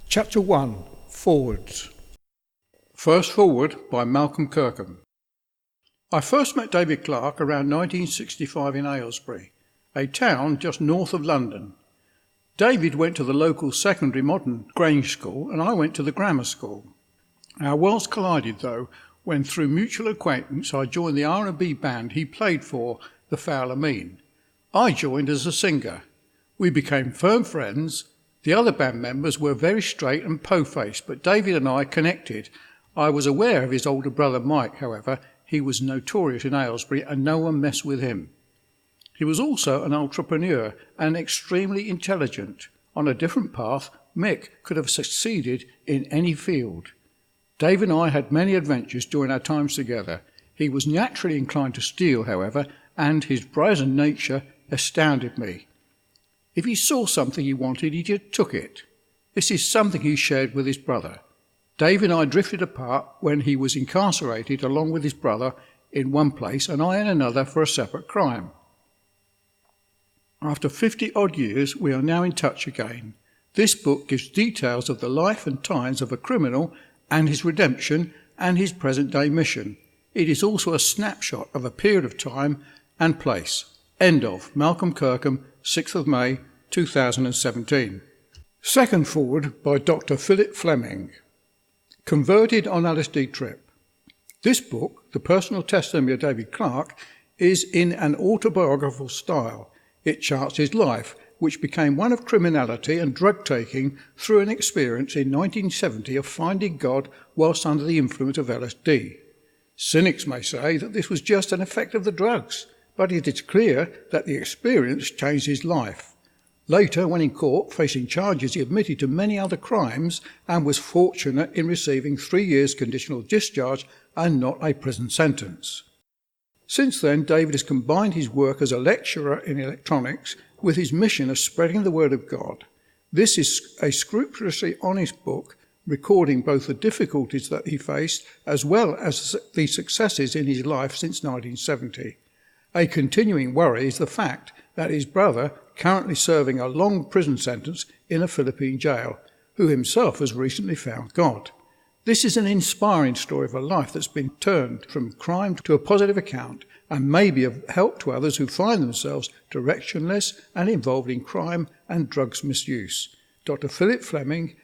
Chapter 1. Forwords. First forward by Malcolm Kirkham. I first met David Clarke around 1965 in Aylesbury, a town just north of London. David went to the local secondary modern Grange school and I went to the grammar school. Our worlds collided though when through mutual acquaintance I joined the R&B band he played for, the Fowler Mean. I joined as a singer. We became firm friends. The other band members were very straight and po-faced, but David and I connected. I was aware of his older brother Mike, however. He was notorious in Aylesbury and no one messed with him. He was also an entrepreneur and extremely intelligent. On a different path, Mick could have succeeded in any field. Dave and I had many adventures during our times together. He was naturally inclined to steal, however, and his brazen nature astounded me. If he saw something he wanted, he just took it. This is something he shared with his brother. Dave and I drifted apart when he was incarcerated along with his brother in one place and I in another for a separate crime. After 50-odd years, we are now in touch again. This book gives details of the life and times of a criminal and his redemption and his present-day mission. It is also a snapshot of a period of time and place. End of. Malcolm Kirkham, 6th of May, 2017. Second forward by Dr. Philip Fleming. Converted on LSD trip. This book, the personal testimony of David Clarke, is in an autobiographical style. It charts his life, which became one of criminality and drug-taking through an experience in 1970 of finding God whilst under the influence of LSD. Cynics may say that this was just an effect of the drugs, but it is clear that the experience changed his life. Later, when in court facing charges, he admitted to many other crimes and was fortunate in receiving 3 years conditional discharge and not a prison sentence. Since then, David has combined his work as a lecturer in electronics with his mission of spreading the word of God. This is a scrupulously honest book, recording both the difficulties that he faced as well as the successes in his life since 1970. A continuing worry is the fact that his brother, currently serving a long prison sentence in a Philippine jail, who himself has recently found God. This is an inspiring story of a life that's been turned from crime to a positive account and may be of help to others who find themselves directionless and involved in crime and drugs misuse. Dr. Philip Fleming,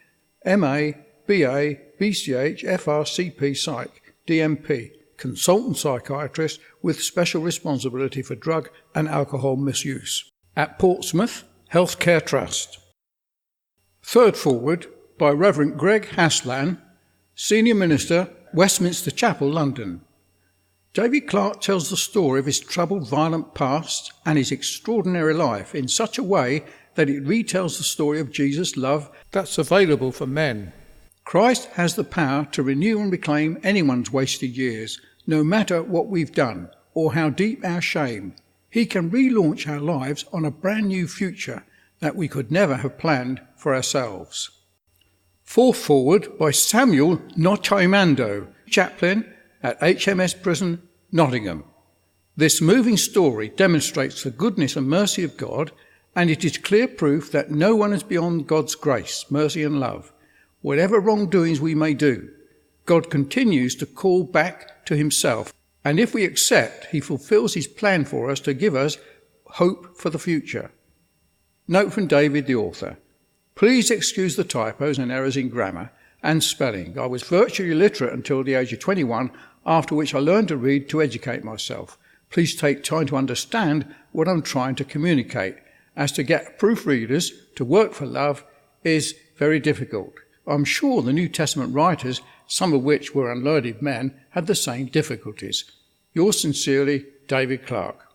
MA, BA, BCH, FRCP Psych, DMP, consultant psychiatrist with special responsibility for drug and alcohol misuse at Portsmouth Healthcare Trust. Third forward by Reverend Greg Haslan, Senior Minister, Westminster Chapel, London. David Clarke tells the story of his troubled, violent past and his extraordinary life in such a way that it retells the story of Jesus' love that's available for men. Christ has the power to renew and reclaim anyone's wasted years, no matter what we've done or how deep our shame. He can relaunch our lives on a brand new future that we could never have planned for ourselves. Fourth forward by Samuel Notaimando, chaplain at HMS Prison, Nottingham. This moving story demonstrates the goodness and mercy of God, and it is clear proof that no one is beyond God's grace, mercy and love. Whatever wrongdoings we may do, God continues to call back to himself, and if we accept, he fulfills his plan for us to give us hope for the future. Note from David, the author. Please excuse the typos and errors in grammar and spelling. I was virtually illiterate until the age of 21, after which I learned to read to educate myself. Please take time to understand what I'm trying to communicate, as to get proofreaders to work for love is very difficult. I'm sure the New Testament writers, some of which were unlearned men, had the same difficulties. Yours sincerely, David Clarke.